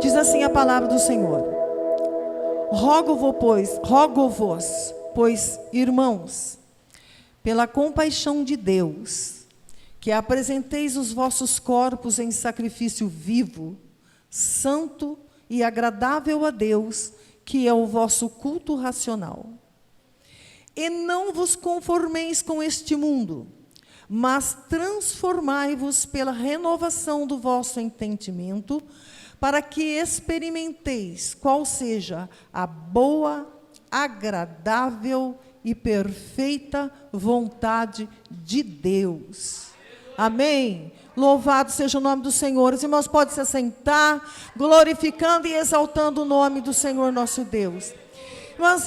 Diz assim a palavra do Senhor: rogo-vos, pois, irmãos, pela compaixão de Deus, que apresenteis os vossos corpos em sacrifício vivo, santo e agradável a Deus, que é o vosso culto racional. E não vos conformeis com este mundo, mas transformai-vos pela renovação do vosso entendimento, para que experimenteis qual seja a boa, agradável e perfeita vontade de Deus. Amém? Louvado seja o nome do Senhor. Os irmãos podem se assentar, glorificando e exaltando o nome do Senhor nosso Deus. Irmãos,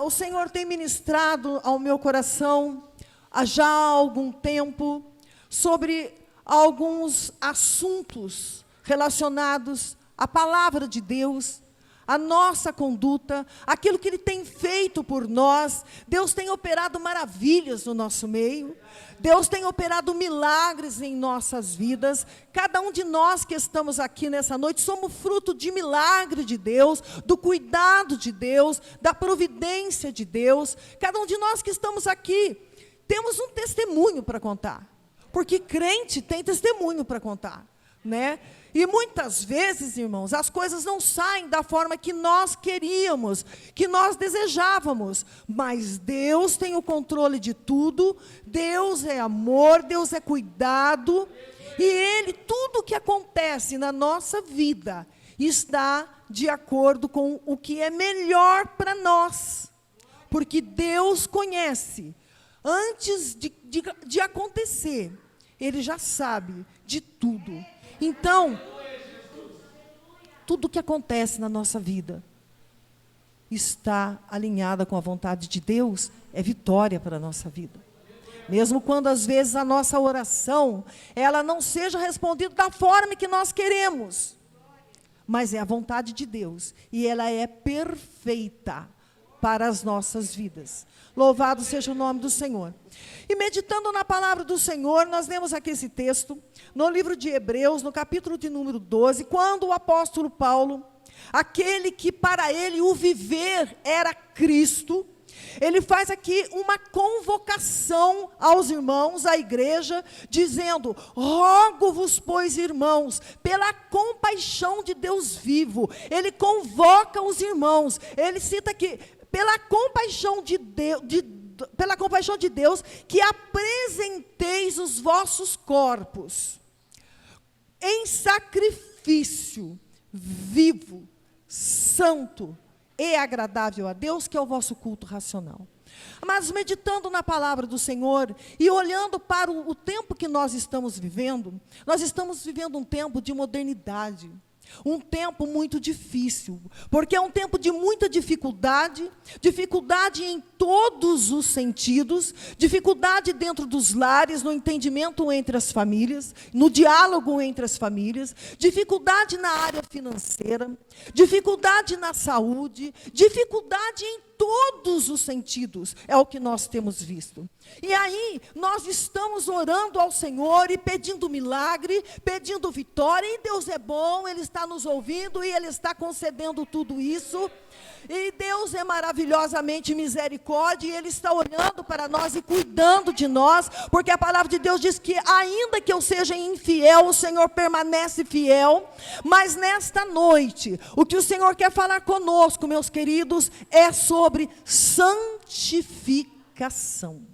o Senhor tem ministrado ao meu coração já há algum tempo sobre alguns assuntos relacionados à palavra de Deus, à nossa conduta, aquilo que Ele tem feito por nós. Deus tem operado maravilhas no nosso meio, Deus tem operado milagres em nossas vidas. Cada um de nós que estamos aqui nessa noite somos fruto de milagre de Deus, do cuidado de Deus, da providência de Deus. Cada um de nós que estamos aqui temos um testemunho para contar, porque crente tem testemunho para contar, né? E muitas vezes, irmãos, as coisas não saem da forma que nós queríamos, que nós desejávamos, mas Deus tem o controle de tudo. Deus é amor, Deus é cuidado, e tudo o que acontece na nossa vida está de acordo com o que é melhor para nós, porque Deus conhece, antes de acontecer, Ele já sabe de tudo. Então, tudo que acontece na nossa vida está alinhada com a vontade de Deus, é vitória para a nossa vida. Mesmo quando às vezes a nossa oração, ela não seja respondida da forma que nós queremos, mas é a vontade de Deus, e ela é perfeita para as nossas vidas. Louvado seja o nome do Senhor. E meditando na palavra do Senhor, nós lemos aqui esse texto, no livro de Hebreus, no capítulo de número 12, quando o apóstolo Paulo, aquele que para ele o viver era Cristo, ele faz aqui uma convocação aos irmãos, à igreja, dizendo: rogo-vos, pois, irmãos, pela compaixão de Deus vivo. Ele convoca os irmãos, ele cita aqui: pela compaixão de Deus, que apresenteis os vossos corpos em sacrifício vivo, santo e agradável a Deus, que é o vosso culto racional. Mas meditando na palavra do Senhor e olhando para o tempo que nós estamos vivendo um tempo de modernidade. Um tempo muito difícil, porque é um tempo de muita dificuldade em todos os sentidos, dificuldade dentro dos lares, no entendimento entre as famílias, no diálogo entre as famílias, dificuldade na área financeira, dificuldade na saúde, dificuldade em todos os sentidos, é o que nós temos visto. E aí, nós estamos orando ao Senhor e pedindo milagre, pedindo vitória, e Deus é bom, Ele está nos ouvindo e Ele está concedendo tudo isso. E Deus é maravilhosamente misericórdia, e Ele está olhando para nós e cuidando de nós, porque a palavra de Deus diz que ainda que eu seja infiel, o Senhor permanece fiel. Mas nesta noite, o que o Senhor quer falar conosco, meus queridos, é sobre santificação.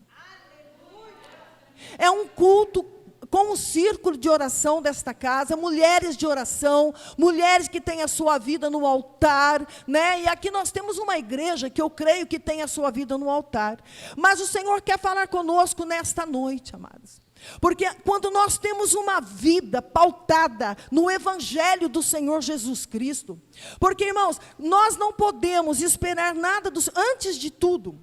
É um culto com o círculo de oração desta casa, mulheres de oração, mulheres que têm a sua vida no altar, né? E aqui nós temos uma igreja que eu creio que tem a sua vida no altar. Mas o Senhor quer falar conosco nesta noite, amados. Porque quando nós temos uma vida pautada no Evangelho do Senhor Jesus Cristo, porque, irmãos, nós não podemos esperar nada antes de tudo,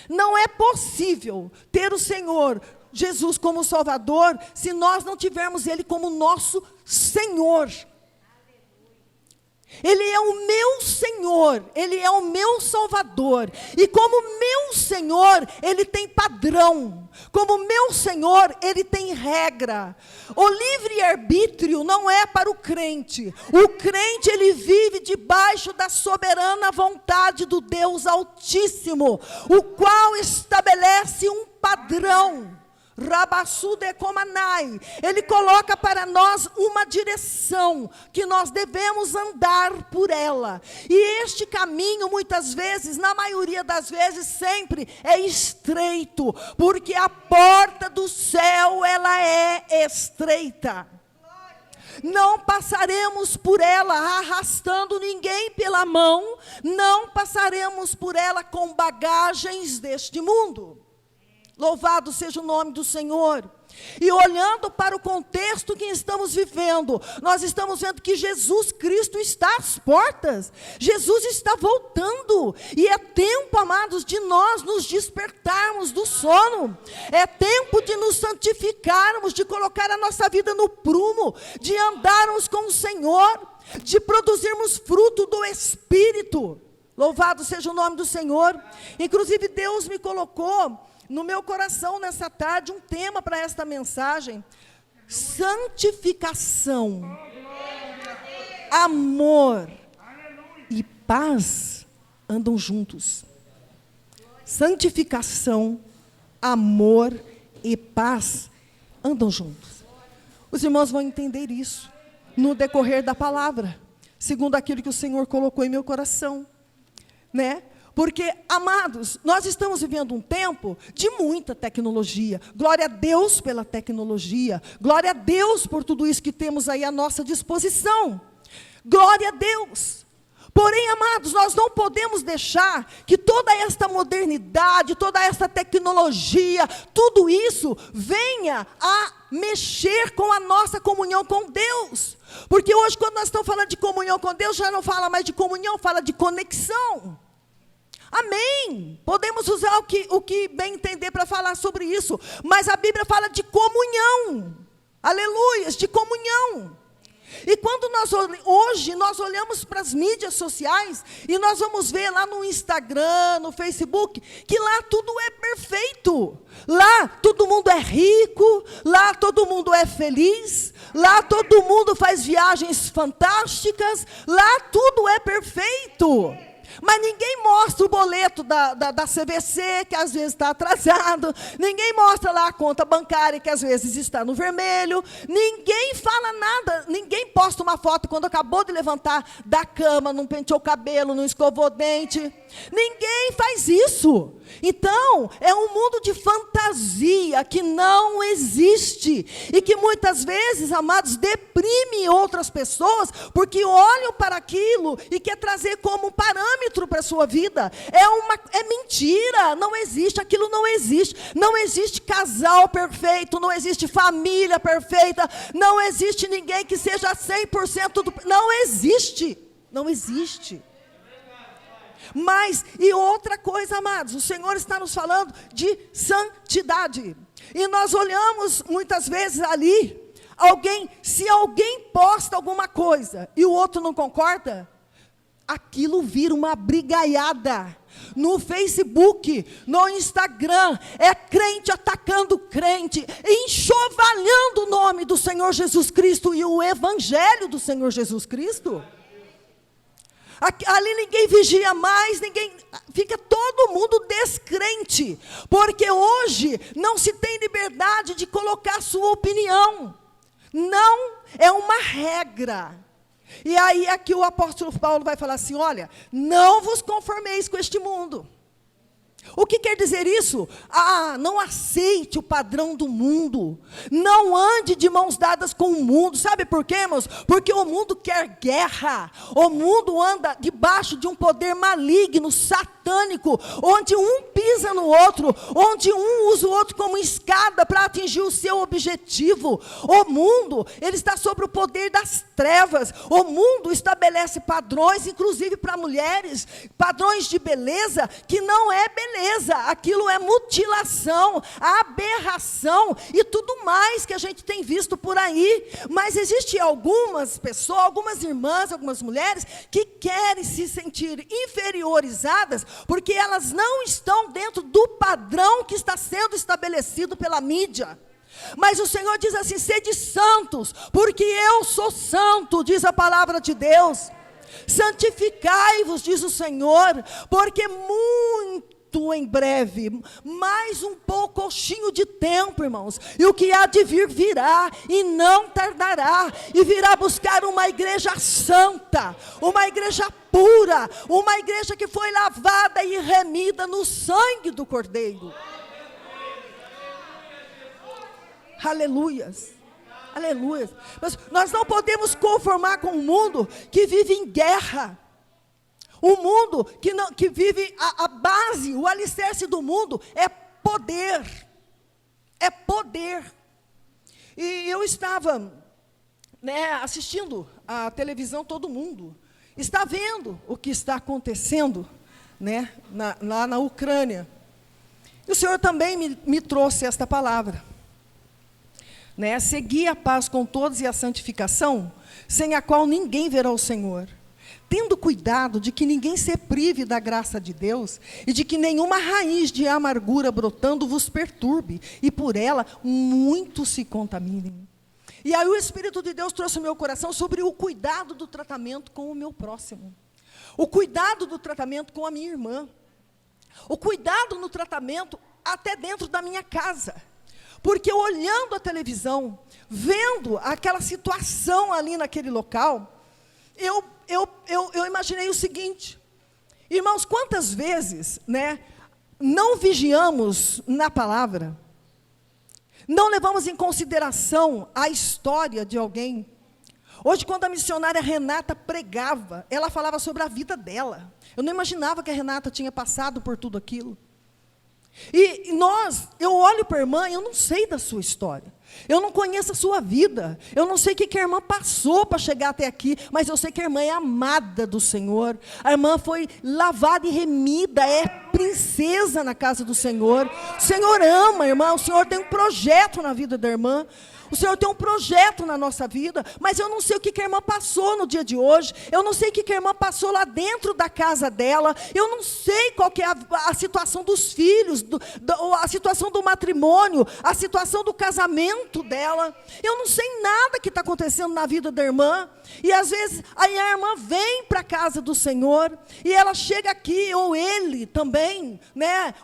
não é possível ter o Senhor Jesus como Salvador, se nós não tivermos Ele como nosso Senhor. Ele é o meu Senhor, Ele é o meu Salvador. E como meu Senhor, Ele tem padrão. Como meu Senhor, Ele tem regra. O livre-arbítrio não é para o crente. O crente, ele vive debaixo da soberana vontade do Deus Altíssimo, o qual estabelece um padrão. Rabassudecomanai. Ele coloca para nós uma direção que nós devemos andar por ela. E este caminho, muitas vezes, na maioria das vezes, sempre é estreito, porque a porta do céu, ela é estreita. Não passaremos por ela arrastando ninguém pela mão, não passaremos por ela com bagagens deste mundo. Louvado seja o nome do Senhor. E olhando para o contexto que estamos vivendo, nós estamos vendo que Jesus Cristo está às portas. Jesus está voltando. E é tempo, amados, de nós nos despertarmos do sono. É tempo de nos santificarmos, de colocar a nossa vida no prumo, de andarmos com o Senhor, de produzirmos fruto do Espírito. Louvado seja o nome do Senhor. Inclusive, Deus me colocou no meu coração nessa tarde um tema para esta mensagem: santificação, amor e paz andam juntos. Santificação, amor e paz andam juntos. Os irmãos vão entender isso no decorrer da palavra, segundo aquilo que o Senhor colocou em meu coração, né? Porque, amados, nós estamos vivendo um tempo de muita tecnologia. Glória a Deus pela tecnologia. Glória a Deus por tudo isso que temos aí à nossa disposição. Glória a Deus. Porém, amados, nós não podemos deixar que toda esta modernidade, toda esta tecnologia, tudo isso venha a mexer com a nossa comunhão com Deus. Porque hoje, quando nós estamos falando de comunhão com Deus, já não fala mais de comunhão, fala de conexão. Amém. Podemos usar o que bem entender para falar sobre isso. Mas a Bíblia fala de comunhão. Aleluias, de comunhão. E quando hoje nós olhamos para as mídias sociais, e nós vamos ver lá no Instagram, no Facebook, que lá tudo é perfeito. Lá todo mundo é rico, lá todo mundo é feliz, lá todo mundo faz viagens fantásticas, lá tudo é perfeito. Mas ninguém mostra o boleto da CVC, que às vezes está atrasado. Ninguém mostra lá a conta bancária, que às vezes está no vermelho. Ninguém fala nada. Ninguém posta uma foto quando acabou de levantar da cama, não penteou o cabelo, não escovou o dente. Ninguém faz isso. Então, é um mundo de fantasia que não existe. E que muitas vezes, amados, deprime outras pessoas, porque olham para aquilo e quer trazer como parâmetro para a sua vida. É mentira, não existe, aquilo não existe. Não existe casal perfeito, não existe família perfeita, não existe ninguém que seja 100% não existe, não existe. Mas, e outra coisa, amados, o Senhor está nos falando de santidade. E nós olhamos muitas vezes ali, se alguém posta alguma coisa e o outro não concorda, aquilo vira uma brigaiada. No Facebook, no Instagram, é crente atacando crente, enxovalhando o nome do Senhor Jesus Cristo e o Evangelho do Senhor Jesus Cristo. Ali ninguém vigia mais, fica todo mundo descrente, porque hoje não se tem liberdade de colocar sua opinião, não é uma regra. E aí aqui o apóstolo Paulo vai falar assim: olha, não vos conformeis com este mundo. O que quer dizer isso? Não aceite o padrão do mundo. Não ande de mãos dadas com o mundo. Sabe por quê, irmãos? Porque o mundo quer guerra. O mundo anda debaixo de um poder maligno, satânico. satânico, onde um pisa no outro, onde um usa o outro como escada para atingir o seu objetivo. O mundo, ele está sob o poder das trevas. O mundo estabelece padrões, inclusive para mulheres, padrões de beleza, que não é beleza, aquilo é mutilação, aberração e tudo mais que a gente tem visto por aí. Mas existem algumas pessoas, algumas irmãs, algumas mulheres, que querem se sentir inferiorizadas, porque elas não estão dentro do padrão que está sendo estabelecido pela mídia. Mas o Senhor diz assim: sede santos, porque eu sou santo, diz a palavra de Deus. Santificai-vos, diz o Senhor, porque muito em breve, mais um pouquinho de tempo, irmãos, e o que há de vir virá, e não tardará, e virá buscar uma igreja santa, uma igreja pura, uma igreja que foi lavada e remida no sangue do Cordeiro. Aleluias, aleluias. Mas nós não podemos conformar com um mundo que vive em guerra. Um mundo que vive a base, o alicerce do mundo é poder. É poder. E eu estava, assistindo a televisão, todo mundo está vendo o que está acontecendo, lá na Ucrânia. E o Senhor também me trouxe esta palavra. Segui a paz com todos e a santificação, sem a qual ninguém verá o Senhor. Tendo cuidado de que ninguém se prive da graça de Deus, e de que nenhuma raiz de amargura brotando vos perturbe, e por ela muitos se contaminem. E aí o Espírito de Deus trouxe ao meu coração sobre o cuidado do tratamento com o meu próximo. O cuidado do tratamento com a minha irmã. O cuidado no tratamento até dentro da minha casa. Porque olhando a televisão, vendo aquela situação ali naquele local, eu imaginei o seguinte: irmãos, quantas vezes, não vigiamos na palavra, não levamos em consideração a história de alguém. Hoje, quando a missionária Renata pregava, ela falava sobre a vida dela. Eu não imaginava que a Renata tinha passado por tudo aquilo. E eu olho para a irmã e eu não sei da sua história. Eu não conheço a sua vida. Eu não sei o que a irmã passou para chegar até aqui. Mas eu sei que a irmã é amada do Senhor. A irmã foi lavada e remida. É princesa na casa do Senhor. O Senhor ama a irmã. O Senhor tem um projeto na vida da irmã. O Senhor tem um projeto na nossa vida, mas eu não sei o que a irmã passou no dia de hoje, eu não sei o que a irmã passou lá dentro da casa dela, eu não sei qual que é a situação dos filhos, a situação do matrimônio, a situação do casamento dela, eu não sei nada que está acontecendo na vida da irmã, e às vezes aí a irmã vem para a casa do Senhor, e ela chega aqui, ou ele também,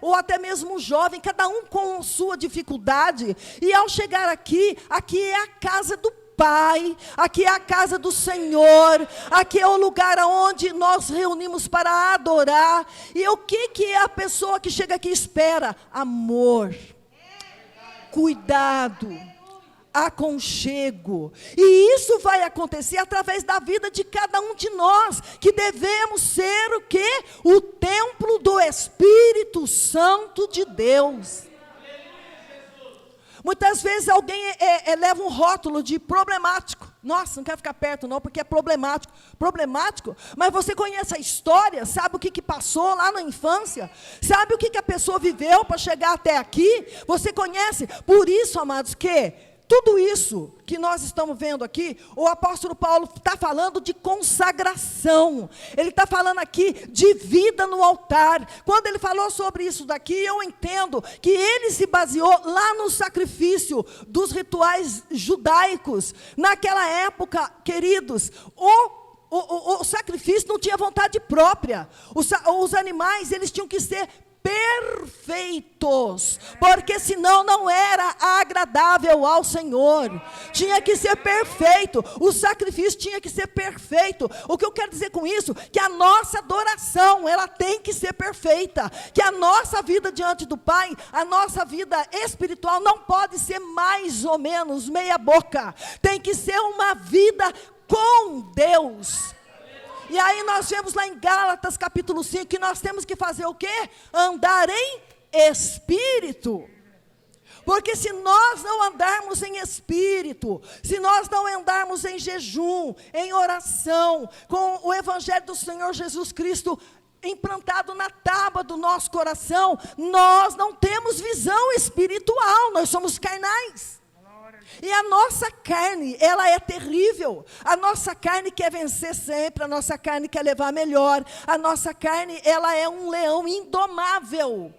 ou até mesmo um jovem, cada um com sua dificuldade, e ao chegar aqui é a casa do Pai, aqui é a casa do Senhor, aqui é o lugar onde nós reunimos para adorar. E o que é a pessoa que chega aqui espera? Amor, cuidado, aconchego. E isso vai acontecer através da vida de cada um de nós, que devemos ser o quê? O templo do Espírito Santo de Deus. Muitas vezes alguém leva um rótulo de problemático. Nossa, não quero ficar perto não, porque é problemático. Problemático? Mas você conhece a história? Sabe o que passou lá na infância? Sabe o que a pessoa viveu para chegar até aqui? Você conhece? Por isso, amados, que tudo isso que nós estamos vendo aqui, o apóstolo Paulo está falando de consagração. Ele está falando aqui de vida no altar. Quando ele falou sobre isso daqui, eu entendo que ele se baseou lá no sacrifício dos rituais judaicos. Naquela época, queridos, o sacrifício não tinha vontade própria. Os animais, eles tinham que ser perfeitos, porque senão não era agradável ao Senhor. Tinha que ser perfeito, o sacrifício tinha que ser perfeito. O que eu quero dizer com isso? Que a nossa adoração, ela tem que ser perfeita, que a nossa vida diante do Pai, a nossa vida espiritual não pode ser mais ou menos meia boca, tem que ser uma vida com Deus. E aí nós vemos lá em Gálatas capítulo 5 que nós temos que fazer o quê? Andar em espírito. Porque se nós não andarmos em espírito, se nós não andarmos em jejum, em oração, com o evangelho do Senhor Jesus Cristo implantado na tábua do nosso coração, nós não temos visão espiritual, nós somos carnais. E a nossa carne, ela é terrível. A nossa carne quer vencer sempre, a nossa carne quer levar melhor, a nossa carne, ela é um leão indomável.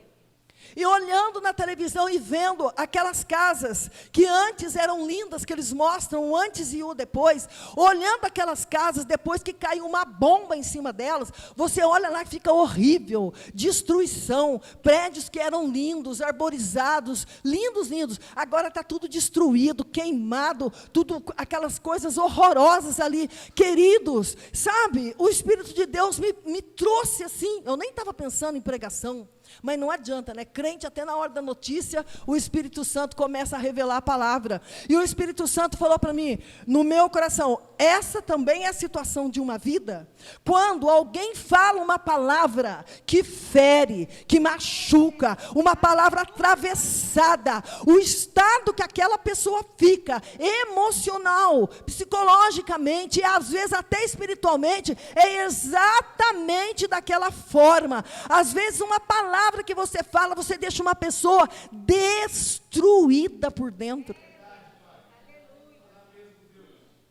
E olhando na televisão e vendo aquelas casas que antes eram lindas, que eles mostram o antes e o depois, olhando aquelas casas, depois que cai uma bomba em cima delas, você olha lá e fica horrível, destruição, prédios que eram lindos, arborizados, lindos, lindos, agora está tudo destruído, queimado, tudo, aquelas coisas horrorosas ali, queridos, sabe, o Espírito de Deus me trouxe assim, eu nem estava pensando em pregação, mas não adianta, né? Crente, até na hora da notícia, o Espírito Santo começa a revelar a palavra. E o Espírito Santo falou para mim, no meu coração, essa também é a situação de uma vida, quando alguém fala uma palavra que fere, que machuca, uma palavra atravessada, o estado que aquela pessoa fica, emocional, psicologicamente, e às vezes até espiritualmente, é exatamente daquela forma. Às vezes uma palavra que você fala, você deixa uma pessoa destruída por dentro.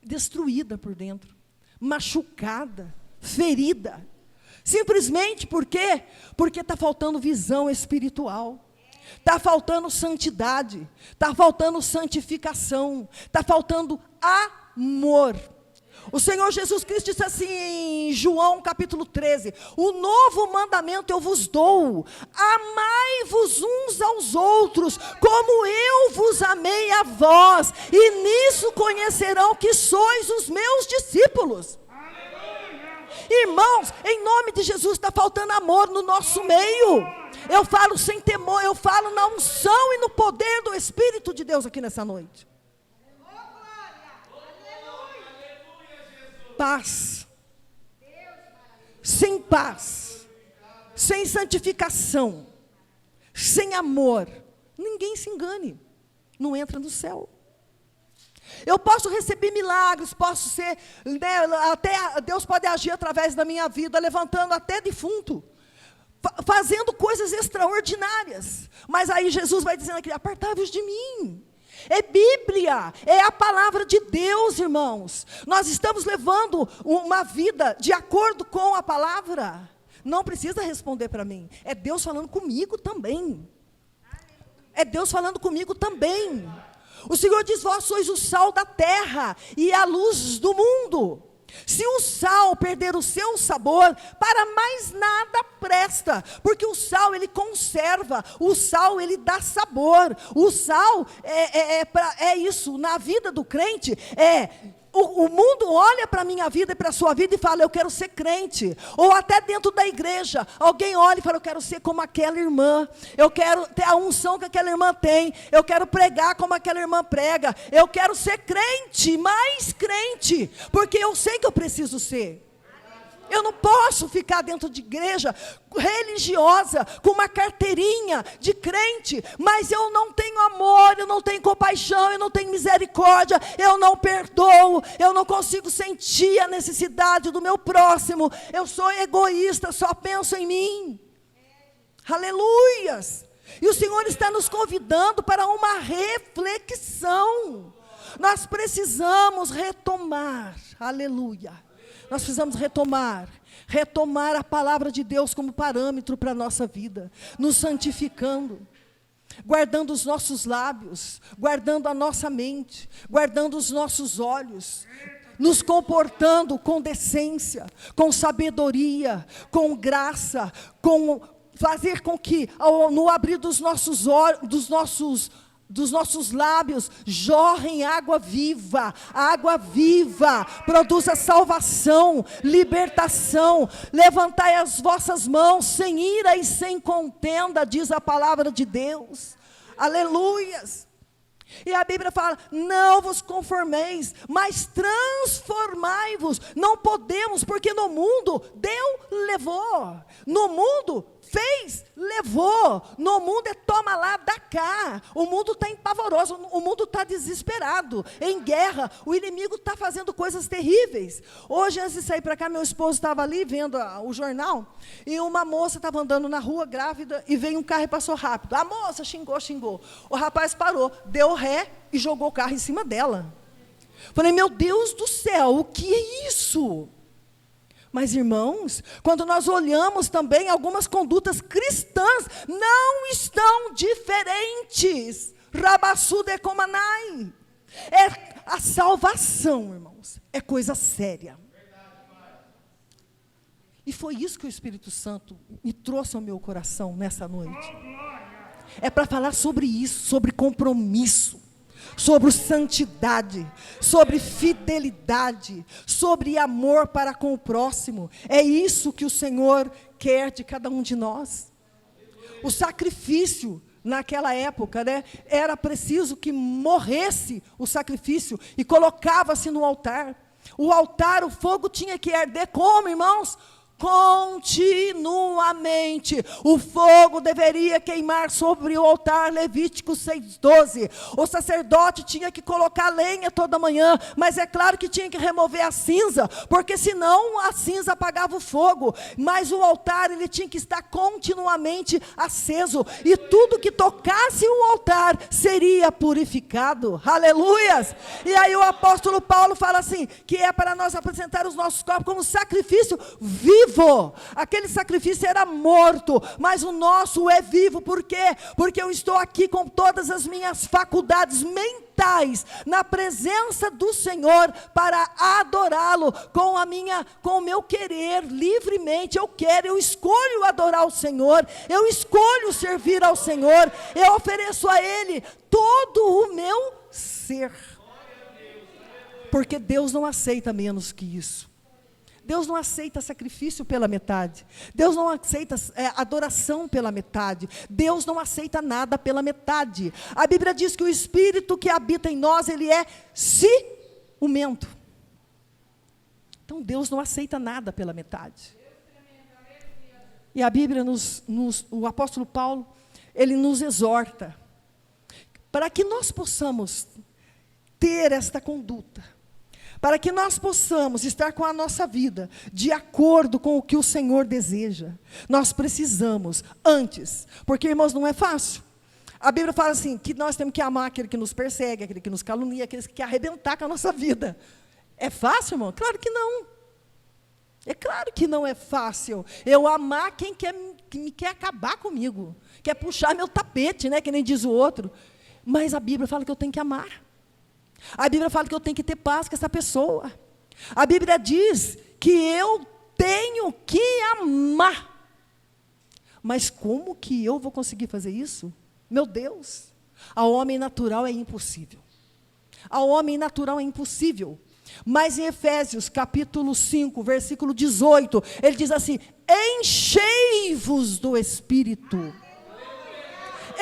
Destruída por dentro, machucada, ferida. Simplesmente por quê? Porque está faltando visão espiritual. Está faltando santidade, está faltando santificação, está faltando amor. O Senhor Jesus Cristo disse assim em João capítulo 13, o novo mandamento eu vos dou, amai-vos uns aos outros, como eu vos amei a vós, e nisso conhecerão que sois os meus discípulos. Irmãos, em nome de Jesus está faltando amor no nosso meio. Eu falo sem temor, eu falo na unção e no poder do Espírito de Deus aqui nessa noite. Paz, sem paz, sem santificação, sem amor, ninguém se engane, não entra no céu. Eu posso receber milagres, posso ser, né, até Deus pode agir através da minha vida, levantando até defunto, fazendo coisas extraordinárias, mas aí Jesus vai dizendo aqui, apartai-vos de mim. É Bíblia, é a palavra de Deus, irmãos. Nós estamos levando uma vida de acordo com a palavra. Não precisa responder para mim. É Deus falando comigo também. É Deus falando comigo também. O Senhor diz, vós sois o sal da terra e a luz do mundo. Se o sal perder o seu sabor, para mais nada presta, porque o sal ele conserva, o sal ele dá sabor, o sal é isso, na vida do crente, o mundo olha para a minha vida e para a sua vida e fala, eu quero ser crente, ou até dentro da igreja, alguém olha e fala, eu quero ser como aquela irmã, eu quero ter a unção que aquela irmã tem, eu quero pregar como aquela irmã prega, eu quero ser crente, mais crente, porque eu sei que eu preciso ser. Eu não posso ficar dentro de igreja religiosa, com uma carteirinha de crente, mas eu não tenho amor, eu não tenho compaixão, eu não tenho misericórdia, eu não perdoo, eu não consigo sentir a necessidade do meu próximo, eu sou egoísta, só penso em mim. Aleluias! E o Senhor está nos convidando para uma reflexão. Nós precisamos retomar, aleluia. Nós precisamos retomar a palavra de Deus como parâmetro para a nossa vida, nos santificando, guardando os nossos lábios, guardando a nossa mente, guardando os nossos olhos, nos comportando com decência, com sabedoria, com graça, com fazer com que, no abrir dos nossos olhos, dos nossos lábios, jorrem água viva, produza salvação, libertação, levantai as vossas mãos, sem ira e sem contenda, diz a palavra de Deus, aleluias. E a Bíblia fala, não vos conformeis, mas transformai-vos. Não podemos, porque no mundo deu, levou. No mundo fez, levou. No mundo é toma lá, dá cá. O mundo está empavoroso, o mundo está desesperado, em guerra. O inimigo está fazendo coisas terríveis. Hoje, antes de sair para cá, meu esposo estava ali vendo o jornal, e uma moça estava andando na rua grávida, e veio um carro e passou rápido. A moça xingou. O rapaz parou, deu ré e jogou o carro em cima dela. Falei, meu Deus do céu, o que é isso? Mas, irmãos, quando nós olhamos também, algumas condutas cristãs não estão diferentes. Rabassu de Comanai. É a salvação, irmãos, é coisa séria. E foi isso que o Espírito Santo me trouxe ao meu coração nessa noite. É para falar sobre isso, sobre compromisso, sobre santidade, sobre fidelidade, sobre amor para com o próximo. É isso que o Senhor quer de cada um de nós. O sacrifício naquela época, né, era preciso que morresse o sacrifício e colocava-se no altar. O altar, o fogo tinha que arder como, irmãos? Continuamente. O fogo deveria queimar sobre o altar, Levítico 6:12. O sacerdote tinha que colocar lenha toda manhã, mas é claro que tinha que remover a cinza, porque senão a cinza apagava o fogo. Mas o altar, ele tinha que estar continuamente aceso, e tudo que tocasse o altar seria purificado. Aleluias! E aí o apóstolo Paulo fala assim, que é para nós apresentar os nossos corpos como sacrifício vivo. Aquele sacrifício era morto, mas o nosso é vivo. Por quê? Porque eu estou aqui com todas as minhas faculdades mentais na presença do Senhor para adorá-lo com o meu querer livremente. Eu escolho adorar o Senhor, eu escolho servir ao Senhor, eu ofereço a Ele todo o meu ser, porque Deus não aceita menos que isso. Deus não aceita sacrifício pela metade. Deus não aceita adoração pela metade. Deus não aceita nada pela metade. A Bíblia diz que o Espírito que habita em nós, ele é ciumento. Então Deus não aceita nada pela metade. E a Bíblia, o apóstolo Paulo, ele nos exorta para que nós possamos ter esta conduta, para que nós possamos estar com a nossa vida de acordo com o que o Senhor deseja. Nós precisamos antes, porque, irmãos, não é fácil. A Bíblia fala assim, que nós temos que amar aquele que nos persegue, aquele que nos calunia, aqueles que quer arrebentar com a nossa vida. É fácil, irmão? Claro que não. É claro que não é fácil eu amar quem quer acabar comigo, quer puxar meu tapete, né, que nem diz o outro. Mas a Bíblia fala que eu tenho que amar. A Bíblia fala que eu tenho que ter paz com essa pessoa. A Bíblia diz que eu tenho que amar. Mas como que eu vou conseguir fazer isso? Meu Deus, ao homem natural é impossível. Ao homem natural é impossível. Mas em Efésios, capítulo 5, versículo 18, ele diz assim, enchei-vos do Espírito.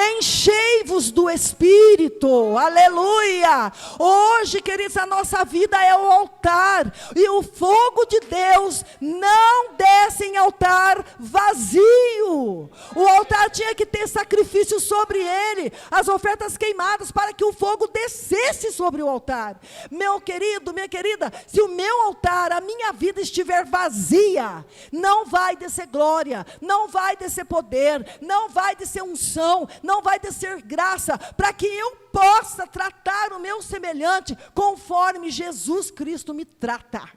Enchei-vos do Espírito, aleluia. Hoje, queridos, a nossa vida é o altar, e o fogo de Deus não desce em altar vazio. O altar tinha que ter sacrifício sobre ele, as ofertas queimadas, para que o fogo descesse sobre o altar. Meu querido, minha querida, se o meu altar, a minha vida estiver vazia, não vai descer glória, não vai descer poder, não vai descer unção, não vai descer graça, para que eu possa tratar o meu semelhante conforme Jesus Cristo me trata.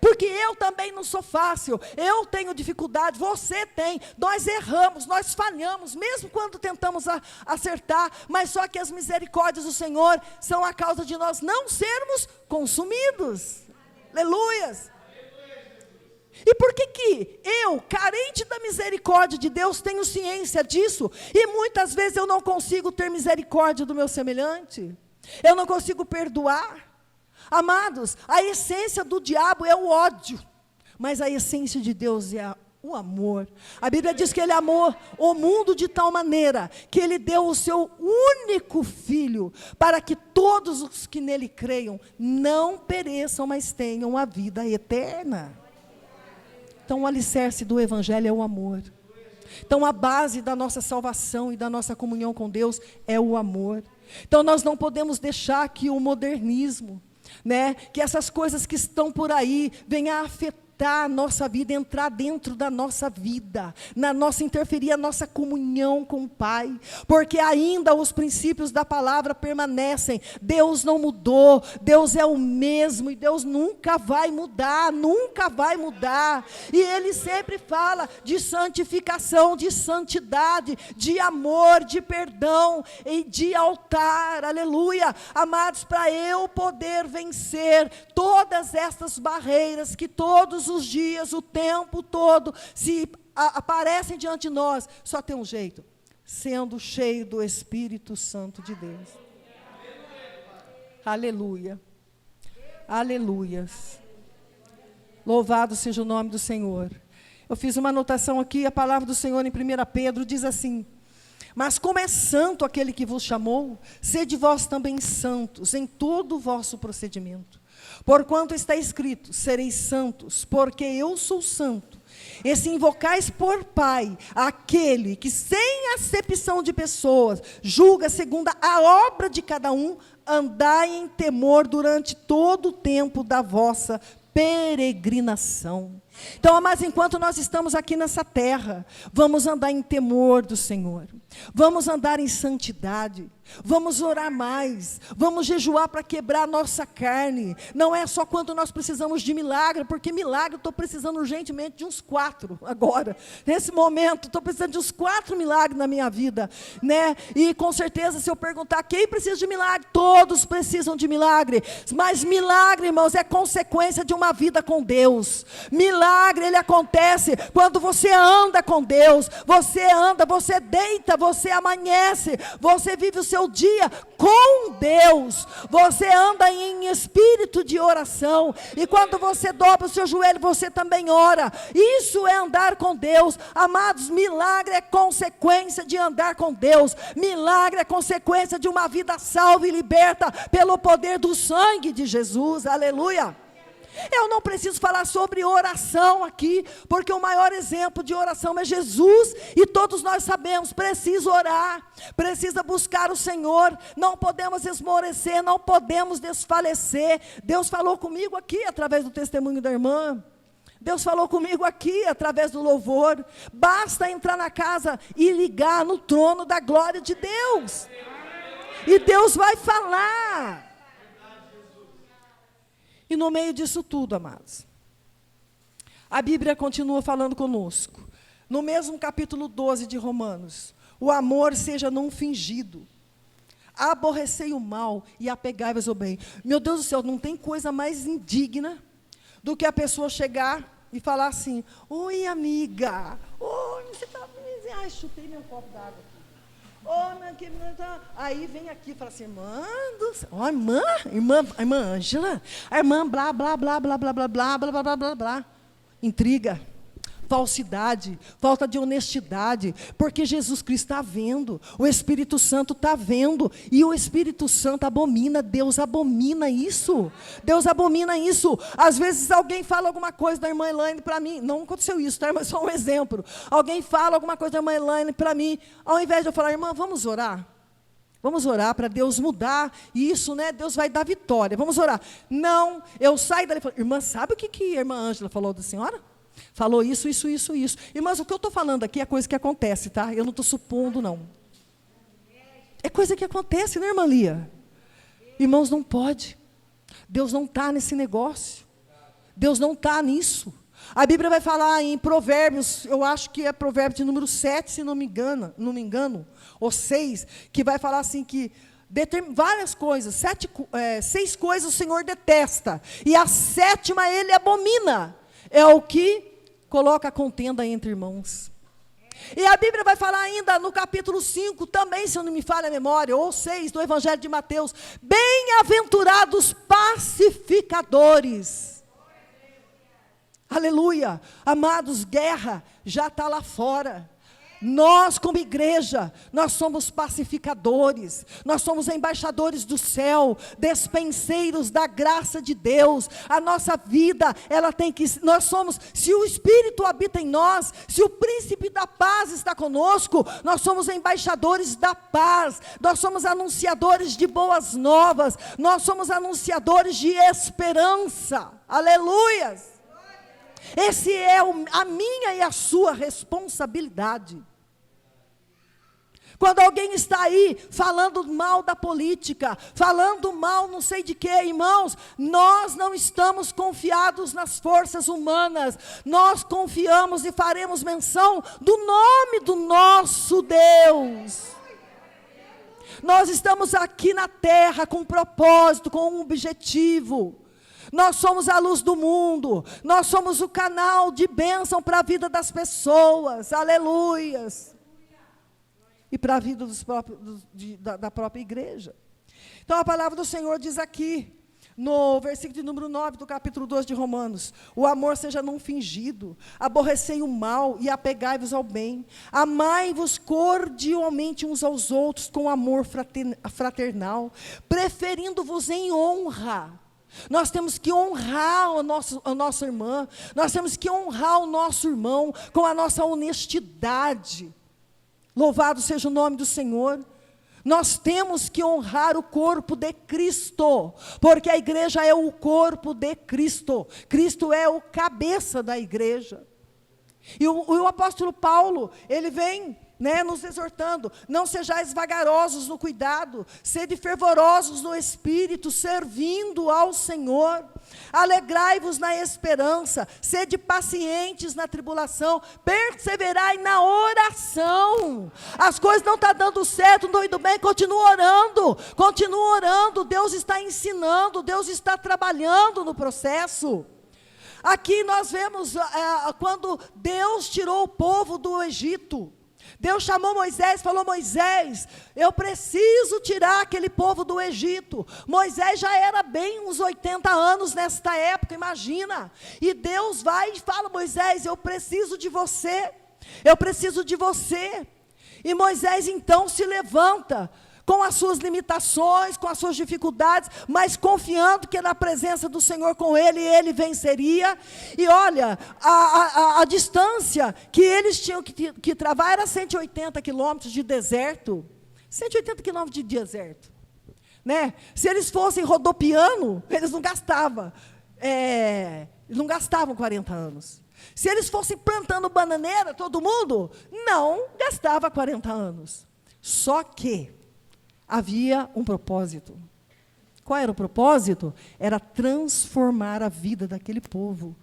Porque eu também não sou fácil, eu tenho dificuldade, você tem, nós erramos, nós falhamos, mesmo quando tentamos acertar, mas só que as misericórdias do Senhor são a causa de nós não sermos consumidos. Aleluias. E por que eu, carente da misericórdia de Deus, tenho ciência disso, e muitas vezes eu não consigo ter misericórdia do meu semelhante? Eu não consigo perdoar? Amados, a essência do diabo é o ódio, mas a essência de Deus é O amor. A Bíblia diz que Ele amou o mundo de tal maneira que Ele deu o seu único Filho para que todos os que nele creiam não pereçam, mas tenham a vida eterna. Então o alicerce do Evangelho é o amor. Então a base da nossa salvação e da nossa comunhão com Deus é o amor. Então nós não podemos deixar que o modernismo, que essas coisas que estão por aí venham a afetar a nossa vida, entrar dentro da nossa vida, interferir a nossa comunhão com o Pai, porque ainda os princípios da palavra permanecem. Deus não mudou, Deus é o mesmo, e Deus nunca vai mudar, e Ele sempre fala de santificação, de santidade, de amor, de perdão e de altar, aleluia. Amados, para eu poder vencer todas essas barreiras que todos os dias, o tempo todo, se aparecem diante de nós, só tem um jeito: sendo cheio do Espírito Santo de Deus. Aleluia. Aleluias. Louvado seja o nome do Senhor. Eu fiz uma anotação aqui, a palavra do Senhor em 1 Pedro diz assim: mas como é santo aquele que vos chamou, sede vós também santos em todo o vosso procedimento. Porquanto está escrito: sereis santos, porque eu sou santo. E se invocais por Pai aquele que sem acepção de pessoas julga segundo a obra de cada um, andai em temor durante todo o tempo da vossa peregrinação. Então, amados, enquanto nós estamos aqui nessa terra, vamos andar em temor do Senhor, vamos andar em santidade, vamos orar mais, vamos jejuar para quebrar a nossa carne. Não é só quando nós precisamos de milagre, porque milagre eu estou precisando urgentemente de uns 4 agora, nesse momento, estou precisando de uns 4 milagres na minha vida, e com certeza se eu perguntar quem precisa de milagre, todos precisam de milagre, mas milagre, irmãos, é consequência de uma vida com Deus. Milagre, ele acontece quando você anda com Deus, você anda, você deita, você amanhece, você vive o seu dia com Deus, você anda em espírito de oração, e quando você dobra o seu joelho, você também ora. Isso é andar com Deus, amados. Milagre é consequência de andar com Deus, milagre é consequência de uma vida salva e liberta pelo poder do sangue de Jesus, aleluia. Eu não preciso falar sobre oração aqui, porque o maior exemplo de oração é Jesus, e todos nós sabemos, precisa orar, precisa buscar o Senhor, não podemos esmorecer, não podemos desfalecer. Deus falou comigo aqui através do testemunho da irmã, Deus falou comigo aqui através do louvor. Basta entrar na casa e ligar no trono da glória de Deus, e Deus vai falar. E no meio disso tudo, amados, a Bíblia continua falando conosco. No mesmo capítulo 12 de Romanos: o amor seja não fingido, aborrecei o mal e apegai-vos ao bem. Meu Deus do céu, não tem coisa mais indigna do que a pessoa chegar e falar assim: oi, amiga, oi, você está... Ai, chutei meu copo d'água aqui. Aí vem aqui e fala assim: irmã Ângela, a irmã blá, blá, blá, blá, blá, blá, blá, blá, blá, blá, blá. Intriga, falsidade, falta de honestidade, porque Jesus Cristo está vendo, o Espírito Santo está vendo, e o Espírito Santo abomina, Deus abomina isso, às vezes alguém fala alguma coisa da irmã Elaine para mim, não aconteceu isso, tá, mas só um exemplo, alguém fala alguma coisa da irmã Elaine para mim, ao invés de eu falar: irmã, vamos orar para Deus mudar isso, Deus vai dar vitória, vamos orar. Não, eu saio dali e falo: irmã, sabe o que a irmã Ângela falou da senhora? Falou isso. Irmãs, o que eu estou falando aqui é coisa que acontece, tá? Eu não estou supondo, não. É coisa que acontece, né, irmã Lia? Irmãos, não pode. Deus não está nesse negócio. Deus não está nisso. A Bíblia vai falar em Provérbios, eu acho que é Provérbios de número 7, se não me engano, ou 6, que vai falar assim que várias coisas, 6 coisas o Senhor detesta, e a 7ª ele abomina. É o que coloca a contenda entre irmãos. E a Bíblia vai falar ainda no capítulo 5, também, se eu não me falha a memória, ou 6, do Evangelho de Mateus: bem-aventurados pacificadores. Aleluia. Amados, guerra já está lá fora. Nós, como igreja, nós somos pacificadores, nós somos embaixadores do céu, despenseiros da graça de Deus. A nossa vida, ela tem que, nós somos, se o Espírito habita em nós, se o príncipe da paz está conosco, nós somos embaixadores da paz, nós somos anunciadores de boas novas, nós somos anunciadores de esperança. Aleluias! Esse é a minha e a sua responsabilidade. Quando alguém está aí falando mal da política, falando mal não sei de quê, irmãos, nós não estamos confiados nas forças humanas, nós confiamos e faremos menção do nome do nosso Deus. Nós estamos aqui na terra com um propósito, com um objetivo. Nós somos a luz do mundo, nós somos o canal de bênção para a vida das pessoas, aleluias. E para a vida da própria igreja. Então a palavra do Senhor diz aqui, no versículo de número 9 do capítulo 2 de Romanos: o amor seja não fingido, aborrecei o mal e apegai-vos ao bem, amai-vos cordialmente uns aos outros com amor fraternal, preferindo-vos em honra. Nós temos que honrar a nossa irmã, nós temos que honrar o nosso irmão com a nossa honestidade. Louvado seja o nome do Senhor. Nós temos que honrar o corpo de Cristo, porque a igreja é o corpo de Cristo. Cristo é o cabeça da igreja. E o apóstolo Paulo, ele vem, nos exortando: não sejais vagarosos no cuidado, sede fervorosos no espírito, servindo ao Senhor. Alegrai-vos na esperança, sede pacientes na tribulação, perseverai na oração. As coisas não estão dando certo, não indo bem, continua orando, Deus está ensinando, Deus está trabalhando no processo. Aqui nós vemos quando Deus tirou o povo do Egito. Deus chamou Moisés, falou: Moisés, eu preciso tirar aquele povo do Egito. Moisés já era bem uns 80 anos nesta época, imagina. E Deus vai e fala: Moisés, eu preciso de você. E Moisés então se levanta, com as suas limitações, com as suas dificuldades, mas confiando que na presença do Senhor com ele venceria. E olha, a distância que eles tinham que travar era 180 quilômetros de deserto. 180 quilômetros de deserto. Se eles fossem rodopiando, eles não gastavam. Não gastavam 40 anos. Se eles fossem plantando bananeira, todo mundo, não gastava 40 anos. Só que havia um propósito. Qual era o propósito? Era transformar a vida daquele povo.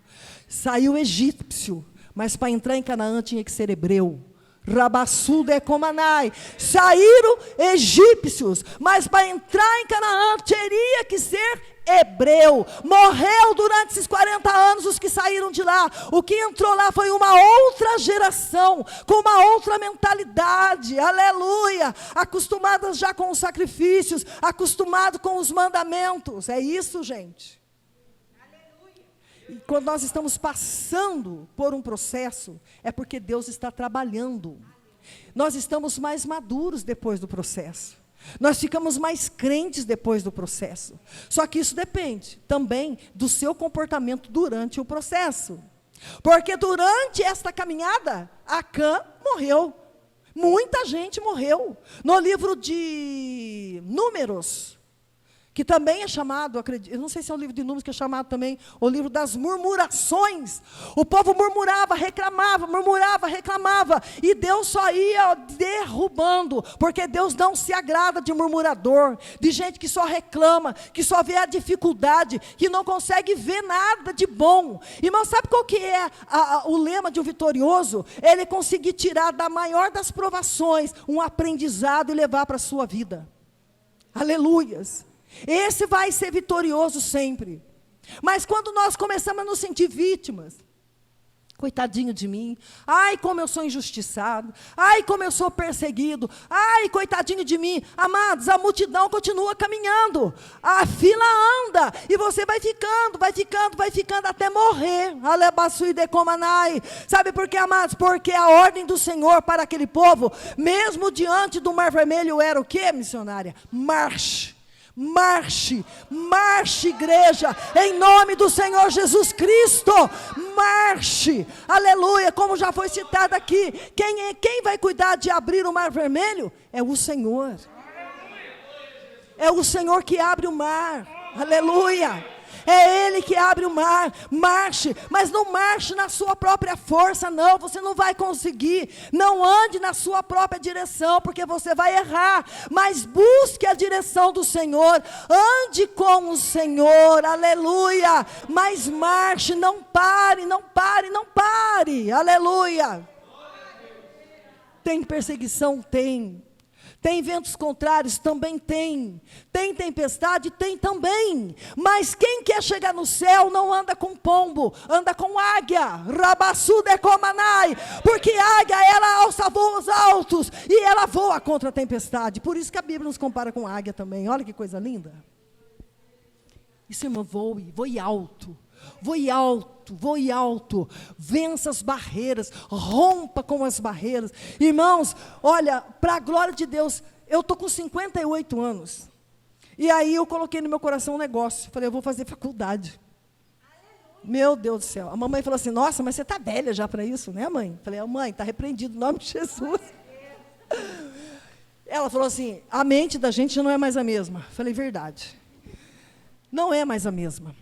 Saiu egípcio, mas para entrar em Canaã tinha que ser hebreu. Rabassuda Ecomanai. Saíram egípcios, mas para entrar em Canaã teria que ser hebreu. Morreu durante esses 40 anos os que saíram de lá. O que entrou lá foi uma outra geração, com uma outra mentalidade, aleluia, acostumadas já com os sacrifícios, acostumado com os mandamentos. É isso, gente. E quando nós estamos passando por um processo, é porque Deus está trabalhando. Nós estamos mais maduros depois do processo. Nós ficamos mais crentes depois do processo. Só que isso depende também do seu comportamento durante o processo. Porque durante esta caminhada, Acã morreu. Muita gente morreu. No livro de Números, que também é chamado, eu não sei se é o livro de Números que é chamado também, o livro das murmurações. O povo murmurava, reclamava, e Deus só ia derrubando, porque Deus não se agrada de murmurador, de gente que só reclama, que só vê a dificuldade, que não consegue ver nada de bom. Irmão, sabe qual que é o lema de um vitorioso? Ele conseguir tirar da maior das provações um aprendizado e levar para a sua vida. Aleluias. Esse vai ser vitorioso sempre. Mas quando nós começamos a nos sentir vítimas, Coitadinho de mim, ai como eu sou injustiçado, ai como eu sou perseguido, ai coitadinho de mim. Amados, a multidão continua caminhando, a fila anda, e você vai ficando até morrer. Alebaçui decomanai. Sabe por quê, amados? Porque a ordem do Senhor para aquele povo, mesmo diante do Mar Vermelho, era o quê, missionária? Marche. Marche, marche, igreja, em nome do Senhor Jesus Cristo, marche, aleluia. Como já foi citado aqui, quem vai cuidar de abrir o Mar Vermelho? É o Senhor, é o Senhor que abre o mar, aleluia. É Ele que abre o mar. Marche, mas não marche na sua própria força, não, você não vai conseguir. Não ande na sua própria direção, porque você vai errar. Mas busque a direção do Senhor, ande com o Senhor, aleluia. Mas marche, não pare, não pare, não pare, aleluia. Tem perseguição? Tem. Tem ventos contrários? Também tem. Tem tempestade? Tem também. Mas quem quer chegar no céu não anda com pombo, anda com águia. Rabassu decomanai. Porque águia, ela alça voos altos e ela voa contra a tempestade. Por isso que a Bíblia nos compara com águia também. Olha que coisa linda. Isso, irmã, voe alto. Voe alto, voe alto, vença as barreiras, rompa com as barreiras. Irmãos, olha, para a glória de Deus, eu estou com 58 anos. E aí eu coloquei no meu coração um negócio. Falei, eu vou fazer faculdade. Meu Deus do céu. A mamãe falou assim, nossa, mas você está velha já para isso, né, mãe? Falei, mãe, está repreendido em nome de Jesus. Ela falou assim, a mente da gente não é mais a mesma. Falei, verdade. Não é mais a mesma.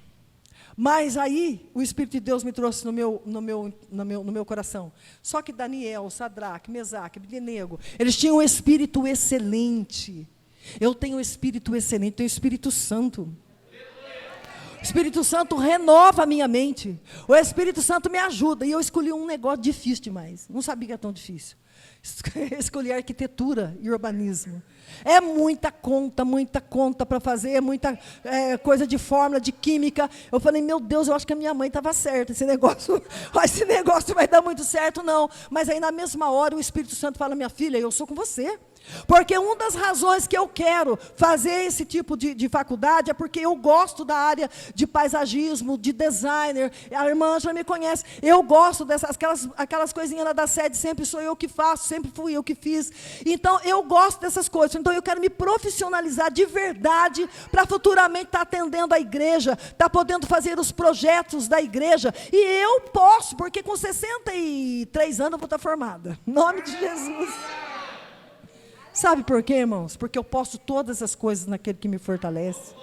Mas aí, o Espírito de Deus me trouxe no meu coração. Só que Daniel, Sadraque, Mesaque, Abdenego, eles tinham um espírito excelente. Eu tenho um espírito excelente, tenho o Espírito Santo. O Espírito Santo renova a minha mente. O Espírito Santo me ajuda. E eu escolhi um negócio difícil demais. Não sabia que era tão difícil. Escolhi arquitetura e urbanismo. É muita conta para fazer, é muita coisa de fórmula, de química. Eu falei, meu Deus, eu acho que a minha mãe estava certa. Esse negócio vai dar muito certo, não. Mas aí na mesma hora o Espírito Santo fala, minha filha, eu sou com você. Porque uma das razões que eu quero fazer esse tipo de faculdade é porque eu gosto da área de paisagismo, de designer. A irmã já me conhece. Eu gosto dessas aquelas coisinhas lá da sede, sempre sou eu que faço, sempre fui eu que fiz. Então, eu gosto dessas coisas. Então, eu quero me profissionalizar de verdade para futuramente estar atendendo a igreja, estar podendo fazer os projetos da igreja. E eu posso, porque com 63 anos eu vou estar formada. Em nome de Jesus. Sabe por quê, irmãos? Porque eu posso todas as coisas naquele que me fortalece.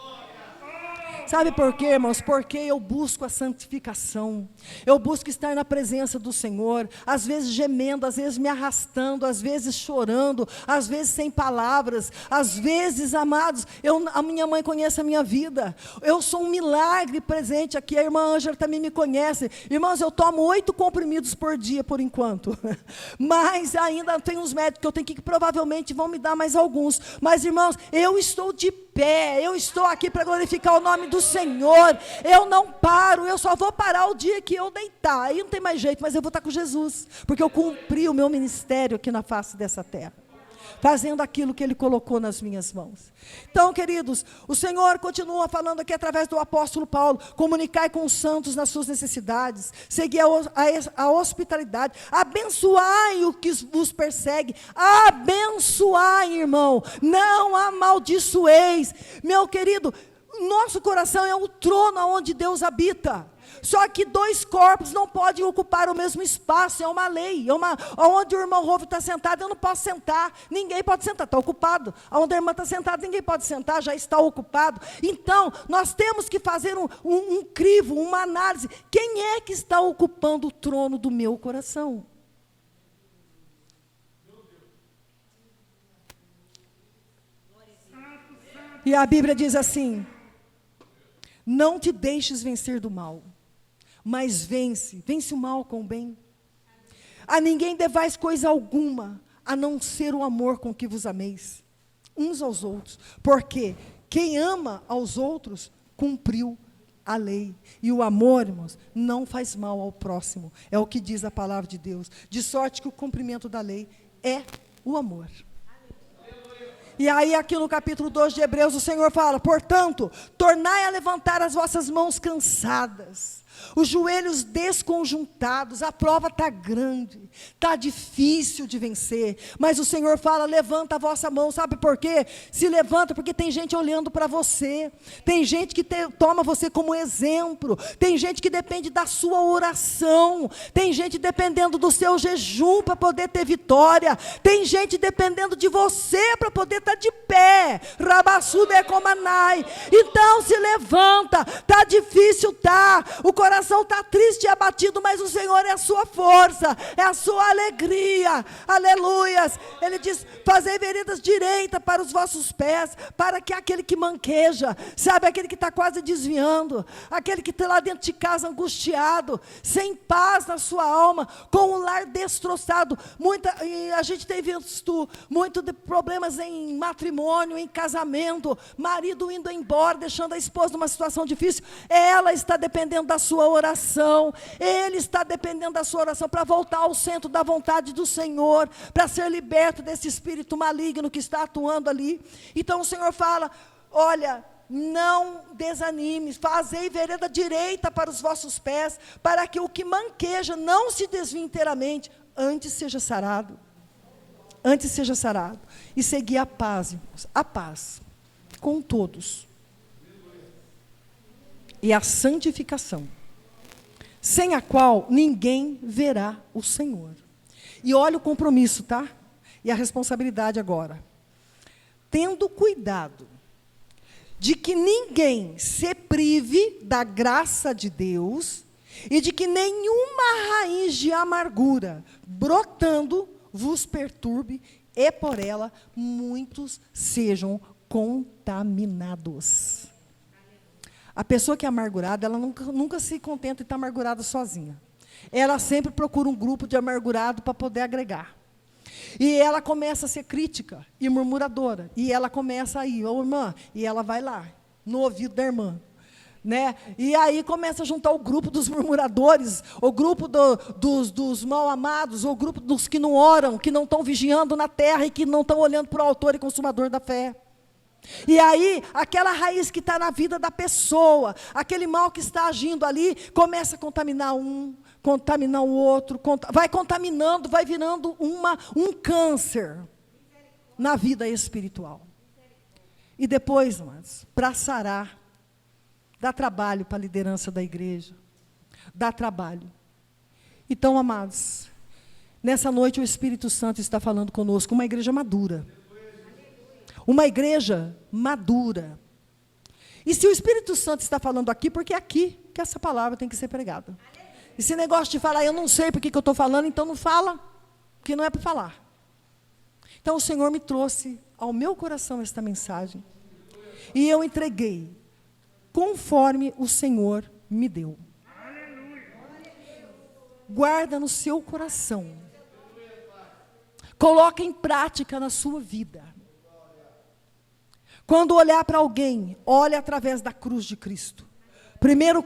Sabe por quê, irmãos? Porque eu busco a santificação. Eu busco estar na presença do Senhor. Às vezes gemendo, às vezes me arrastando, às vezes chorando, às vezes sem palavras. Às vezes, amados, a minha mãe conhece a minha vida. Eu sou um milagre presente aqui. A irmã Ângela também me conhece. Irmãos, eu tomo 8 comprimidos por dia, por enquanto. Mas ainda tem uns médicos que eu tenho que provavelmente vão me dar mais alguns. Mas, irmãos, eu estou de pé, eu estou aqui para glorificar o nome do Senhor. Eu não paro, eu só vou parar o dia que eu deitar. Aí não tem mais jeito, mas eu vou estar com Jesus, porque eu cumpri o meu ministério aqui na face dessa terra, fazendo aquilo que Ele colocou nas minhas mãos. Então, queridos, o Senhor continua falando aqui através do apóstolo Paulo, comunicai com os santos nas suas necessidades, segui a hospitalidade, abençoai o que vos persegue, abençoai, irmão, não amaldiçoeis. Meu querido, nosso coração é o trono onde Deus habita. Só que 2 corpos não podem ocupar o mesmo espaço, é uma lei. Onde o irmão Rolf está sentado, eu não posso sentar, ninguém pode sentar, está ocupado. Onde a irmã está sentada, ninguém pode sentar, já está ocupado. Então, nós temos que fazer um crivo, uma análise. Quem é que está ocupando o trono do meu coração? E a Bíblia diz assim, não te deixes vencer do mal, mas vence o mal com o bem. A ninguém devais coisa alguma, a não ser o amor com que vos ameis, uns aos outros. Porque quem ama aos outros, cumpriu a lei. E o amor, irmãos, não faz mal ao próximo. É o que diz a palavra de Deus. De sorte que o cumprimento da lei é o amor. E aí aqui no capítulo 2 de Hebreus, o Senhor fala: portanto, tornai a levantar as vossas mãos cansadas, os joelhos desconjuntados. A prova está grande, está difícil de vencer, mas o Senhor fala: levanta a vossa mão. Sabe por quê? Se levanta porque tem gente olhando para você, tem gente que toma você como exemplo, tem gente que depende da sua oração, tem gente dependendo do seu jejum para poder ter vitória, tem gente dependendo de você para poder estar de pé. Rabassudecomanai. Então se levanta. Está difícil, tá, o coração está triste e abatido, mas o Senhor é a sua força, é a sua alegria. Aleluias. Ele diz: fazei veredas direitas para os vossos pés, para que aquele que manqueja, sabe, aquele que está quase desviando, aquele que está lá dentro de casa angustiado, sem paz na sua alma, com o lar destroçado. E a gente tem visto muito de problemas em matrimônio, em casamento, marido indo embora, deixando a esposa numa situação difícil. Ela está dependendo da sua oração, ele está dependendo da sua oração para voltar ao centro da vontade do Senhor, para ser liberto desse espírito maligno que está atuando ali. Então o Senhor fala: olha, não desanime, fazei vereda direita para os vossos pés, para que o que manqueja não se desvie inteiramente, antes seja sarado. Antes seja sarado. E seguir a paz, irmãos, a paz com todos. E a santificação, sem a qual ninguém verá o Senhor. E olha o compromisso, tá? E a responsabilidade agora. Tendo cuidado de que ninguém se prive da graça de Deus e de que nenhuma raiz de amargura brotando vos perturbe e por ela muitos sejam contaminados. A pessoa que é amargurada, ela nunca se contenta em estar amargurada sozinha. Ela sempre procura um grupo de amargurado para poder agregar. E ela começa a ser crítica e murmuradora. E ela começa a ir: ô irmã, e ela vai lá, no ouvido da irmã. Né? E aí começa a juntar o grupo dos murmuradores, o grupo dos mal-amados, o grupo dos que não oram, que não estão vigiando na terra e que não estão olhando para o autor e consumador da fé. E aí, aquela raiz que está na vida da pessoa, aquele mal que está agindo ali, começa a contaminar contaminar o outro, vai contaminando, vai virando um câncer na vida espiritual. E depois, mas, para sarar, dá trabalho para a liderança da igreja, dá trabalho. Então, amados, nessa noite o Espírito Santo está falando conosco, uma igreja madura. Uma igreja madura. E se o Espírito Santo está falando aqui, porque é aqui que essa palavra tem que ser pregada. Esse negócio de falar: eu não sei porque que eu estou falando, então não fala, porque não é para falar. Então o Senhor me trouxe ao meu coração esta mensagem, e eu entreguei, conforme o Senhor me deu. Guarda no seu coração, coloca em prática na sua vida. Quando olhar para alguém, olhe através da cruz de Cristo. Primeiro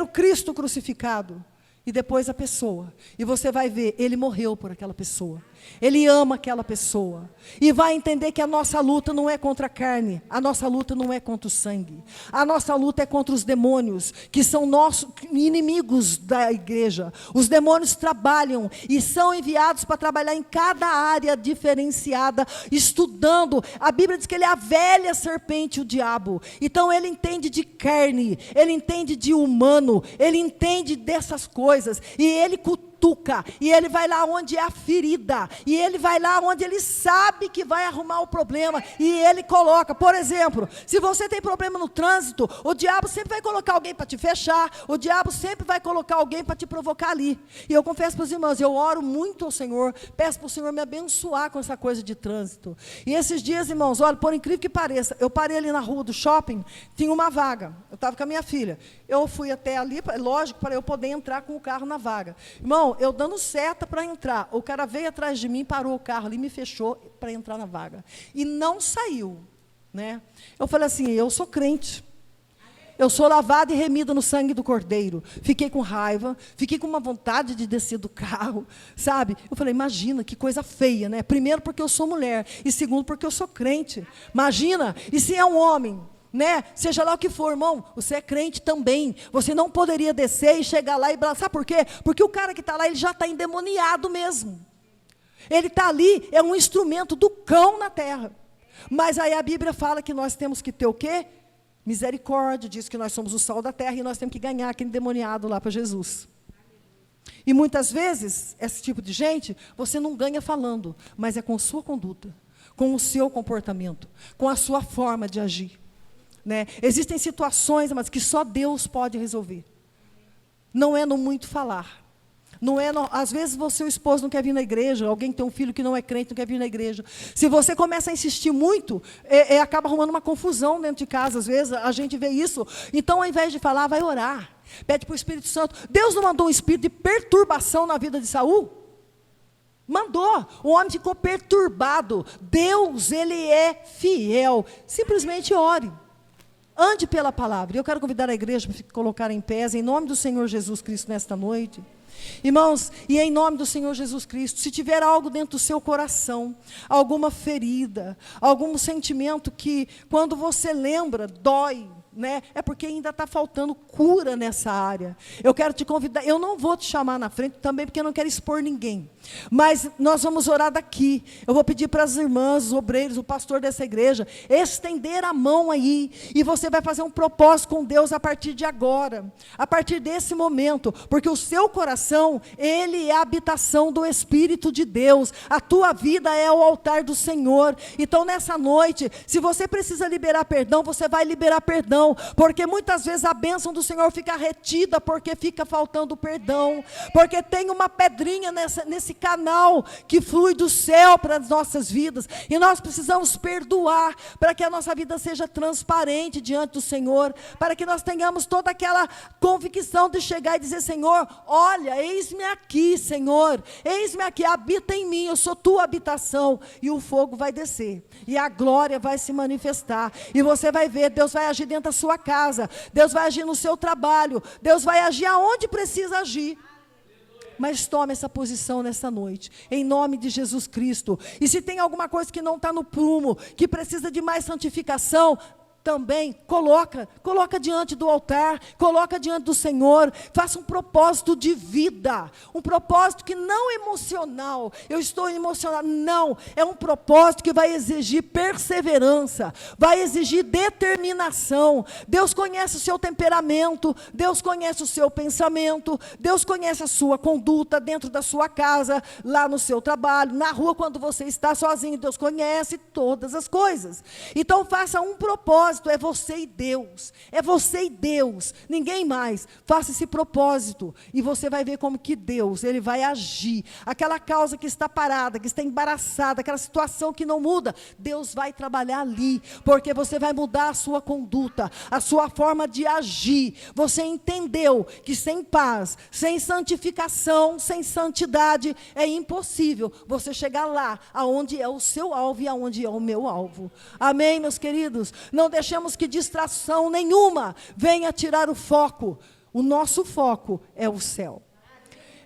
Cristo crucificado, e depois a pessoa. E você vai ver, ele morreu por aquela pessoa. Ele ama aquela pessoa. E vai entender que a nossa luta não é contra a carne, a nossa luta não é contra o sangue. A nossa luta é contra os demônios, que são nossos inimigos da igreja. Os demônios trabalham e são enviados para trabalhar em cada área diferenciada, estudando. A Bíblia diz que ele é a velha serpente, o diabo. Então ele entende de carne, ele entende de humano, ele entende dessas coisas. E ele cutuca, e ele vai lá onde é a ferida, e ele vai lá onde ele sabe que vai arrumar o problema, e ele coloca. Por exemplo, se você tem problema no trânsito, o diabo sempre vai colocar alguém para te fechar, o diabo sempre vai colocar alguém para te provocar ali. E eu confesso para os irmãos, eu oro muito ao Senhor, peço para o Senhor me abençoar com essa coisa de trânsito. E esses dias, irmãos, olha, por incrível que pareça, eu parei ali na rua do shopping, tinha uma vaga, eu estava com a minha filha, eu fui até ali, lógico, para eu poder entrar com o carro na vaga. Irmão, eu dando seta para entrar, o cara veio atrás de mim, parou o carro ali, me fechou para entrar na vaga. E não saiu, né? Eu falei assim, eu sou crente. Eu sou lavada e remida no sangue do Cordeiro. Fiquei com raiva, fiquei com uma vontade de descer do carro, sabe? Eu falei, imagina, que coisa feia, né? Primeiro porque eu sou mulher, e segundo porque eu sou crente. Imagina, e se é um homem, né? Seja lá o que for, irmão, você é crente também. Você não poderia descer e chegar lá e... Sabe por quê? Porque o cara que está lá, ele já está endemoniado mesmo. Ele está ali, é um instrumento do cão na terra. Mas aí a Bíblia fala que nós temos que ter o quê? Misericórdia, diz que nós somos o sal da terra e nós temos que ganhar aquele endemoniado lá para Jesus. E muitas vezes, esse tipo de gente, você não ganha falando, mas é com sua conduta, com o seu comportamento, com a sua forma de agir. Né? Existem situações, mas que só Deus pode resolver. Não é no muito falar. Não é, às vezes seu esposo não quer vir na igreja, alguém tem um filho que não é crente, não quer vir na igreja. Se você começa a insistir muito, acaba arrumando uma confusão dentro de casa, às vezes a gente vê isso. Então, ao invés de falar, vai orar. Pede para o Espírito Santo. Deus não mandou um espírito de perturbação na vida de Saul? Mandou. O homem ficou perturbado. Deus, ele é fiel. Simplesmente ore. Ande pela palavra. Eu quero convidar a igreja para colocar em pé, em nome do Senhor Jesus Cristo, nesta noite. Irmãos, e em nome do Senhor Jesus Cristo, se tiver algo dentro do seu coração, alguma ferida, algum sentimento que, quando você lembra, dói, né? É porque ainda está faltando cura nessa área. Eu quero te convidar, eu não vou te chamar na frente também, porque eu não quero expor ninguém. Mas nós vamos orar daqui. Eu vou pedir para as irmãs, os obreiros, o pastor dessa igreja, estender a mão aí. E você vai fazer um propósito com Deus a partir de agora. A partir desse momento. Porque o seu coração, ele é a habitação do Espírito de Deus. A tua vida é o altar do Senhor. Então nessa noite, se você precisa liberar perdão, você vai liberar perdão. Porque muitas vezes a bênção do Senhor fica retida porque fica faltando perdão. Porque tem uma pedrinha nesse canal que flui do céu para as nossas vidas. E nós precisamos perdoar para que a nossa vida seja transparente diante do Senhor. Para que nós tenhamos toda aquela convicção de chegar e dizer, Senhor, olha, eis-me aqui, Senhor. Eis-me aqui, habita em mim, eu sou tua habitação. E o fogo vai descer. E a glória vai se manifestar. E você vai ver, Deus vai agir dentro da sua casa, Deus vai agir no seu trabalho, Deus vai agir aonde precisa agir. Mas tome essa posição nessa noite, em nome de Jesus Cristo. E se tem alguma coisa que não está no prumo, que precisa de mais santificação, também coloca diante do altar, coloca diante do Senhor, faça um propósito de vida, um propósito que não é emocional, eu estou emocionado, não, é um propósito que vai exigir perseverança, vai exigir determinação. Deus conhece o seu temperamento, Deus conhece o seu pensamento, Deus conhece a sua conduta dentro da sua casa, lá no seu trabalho, na rua quando você está sozinho, Deus conhece todas as coisas. Então faça um propósito. É você e Deus, ninguém mais. Faça esse propósito e você vai ver como que Deus, ele vai agir. Aquela causa que está parada, que está embaraçada, aquela situação que não muda, Deus vai trabalhar ali, porque você vai mudar a sua conduta, a sua forma de agir. Você entendeu que sem paz, sem santificação, sem santidade, é impossível você chegar lá, aonde é o seu alvo e aonde é o meu alvo. Amém, meus queridos? Não deixemos que distração nenhuma venha tirar o foco. O nosso foco é o céu.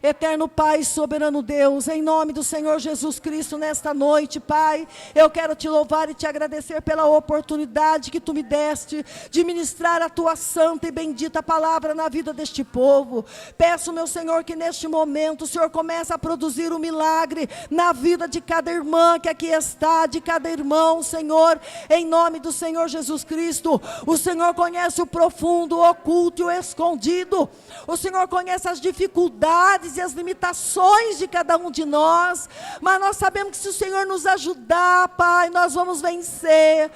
Eterno Pai, soberano Deus, em nome do Senhor Jesus Cristo, nesta noite, Pai, eu quero te louvar e te agradecer pela oportunidade que tu me deste de ministrar a tua santa e bendita palavra na vida deste povo. Peço, meu Senhor, que neste momento o Senhor comece a produzir um milagre na vida de cada irmã que aqui está, de cada irmão, Senhor, em nome do Senhor Jesus Cristo. O Senhor conhece o profundo, o oculto e o escondido. O Senhor conhece as dificuldades e as limitações de cada um de nós, mas nós sabemos que se o Senhor nos ajudar, Pai, nós vamos vencer,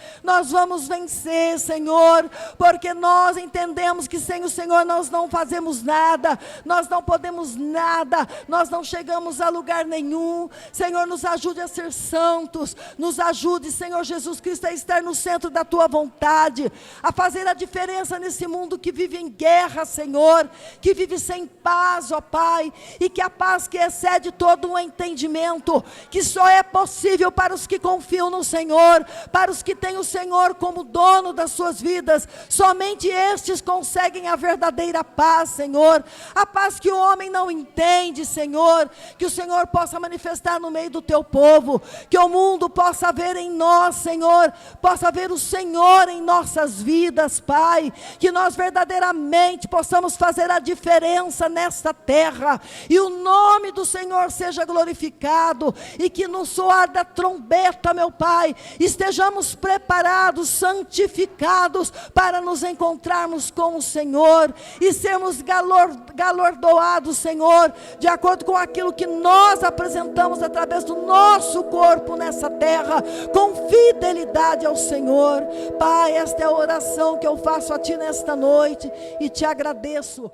Senhor, porque nós entendemos que sem o Senhor nós não fazemos nada, nós não podemos nada, nós não chegamos a lugar nenhum. Senhor, nos ajude a ser santos, nos ajude, Senhor Jesus Cristo, a estar no centro da tua vontade, a fazer a diferença nesse mundo que vive em guerra, Senhor, que vive sem paz, ó Pai. e que a paz que excede todo o entendimento, que só é possível para os que confiam no Senhor, para os que têm o Senhor como dono das suas vidas, somente estes conseguem a verdadeira paz, Senhor, a paz que o homem não entende, Senhor, que o Senhor possa manifestar no meio do teu povo, que o mundo possa ver em nós, Senhor, possa ver o Senhor em nossas vidas, Pai, que nós verdadeiramente possamos fazer a diferença nesta terra, e o nome do Senhor seja glorificado, e que no soar da trombeta, meu Pai, estejamos preparados, santificados, para nos encontrarmos com o Senhor, e sermos galardoados, Senhor, de acordo com aquilo que nós apresentamos através do nosso corpo nessa terra, com fidelidade ao Senhor. Pai, esta é a oração que eu faço a Ti nesta noite, e Te agradeço